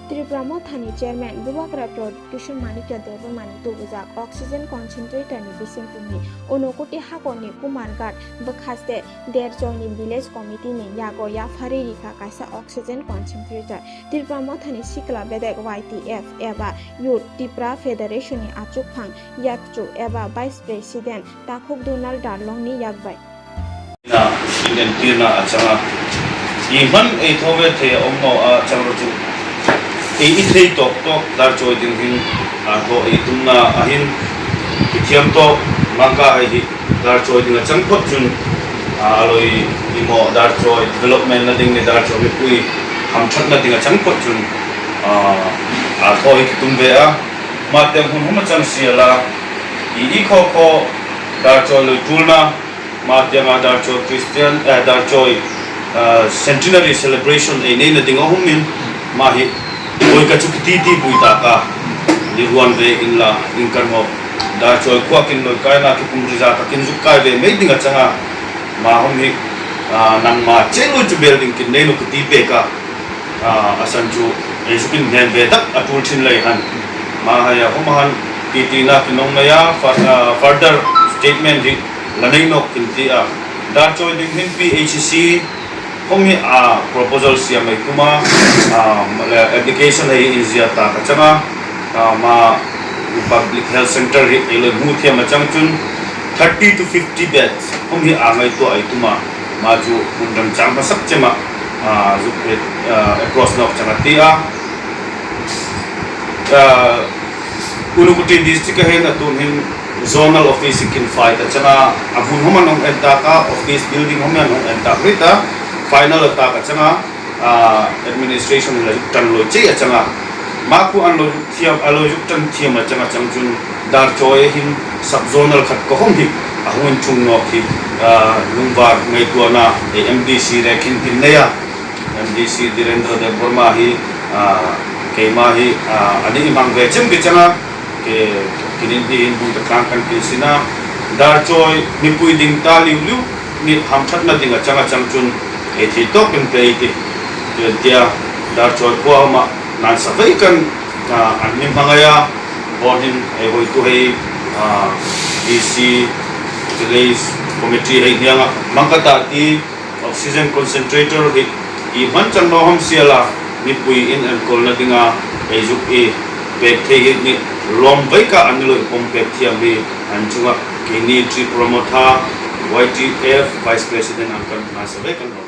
Tripura Thani Chairman Bubakra Production Manikya Devamani Tubuzak Oxygen Concentrator ni Bisingpuni Onokoti Hakoni Kumangat Bakhaste Der Joining Village Committee ni Yago Ya Faririka Kaisa Oxygen Concentrator Tripura Thani Sikla Bedek YTF Eba Youth Tripura Federation ni Achuk Phang Yakchu Eba Vice President Takhuk Donald Darlong ni Yakbai na Indian Tirna achanga Iman Ethove the Omno Changrochu Ithei Tok Dar Choi Ding Hin Aho Itumna Ahin Kithiam To Manga Hi Dar Choi Ding Changpot Chun Aloi Imo Dar Choi Development na ding ni Dar Choi Pui Hamchat na ding Changpot Chun Aho Itumbe A Matem Hun Humachan Siala Iko Ko Dar Choi Lui Tulna Madhyama Dar Choi Christian Dar Choi Centenary Celebration na ding Humin Mahi Boy kachukiti buitaka lihuan ve inla ingkan mo Dar Choi kuakin loy kai na kikumriza ka kinjuk kai ve meiding achanga ma hom hi nan ma chelo chu building kin nei no kiti pe ka asan chu esukin hen ve tak atul thin lai han ma ha ya hom han titi na kinong na ya further statement hi lanai no kinti a Dar Choi ding hin PHC Homi proposal siya may kuma application ay izya ta kachanga ma public health center ilo muthia machang chun 30 to 50 beds homi angai to ay tuma maju undang chang pasak chema across nok changa tia unukuti district hen atun hin zonal office kin fight changa abun homanong entaka office building homanong entak rita final attack achanga administration la tan lo che achanga maku anlo thiam alo yuktan thiam achanga changchun Dar Choi hin sub zonal khat ko hom hi ahun chung no ki lungwar ngai tuana MDC rekin tin neya MDC Direndra Dev Burma hi keima hi ani mang ve chem ki changa ke kinin di hin bu ta kan ki sina Dar Choi ni pui ding ta liu liu ni ham that na ding achanga changchun Eti to kan peiti dia Dar Choi ko ma nan sa vai kan anim mangaya boarding hoi to hei DC Village Committee hei nianga mangkata ti oxygen concentrator hi I man chan no hom siala ni pui in and kol na dinga ejuk e pek the ni lom vai ka anilo pom pek thiam hi anchunga kini tri promoter YTF Vice President angkan na sa vai kan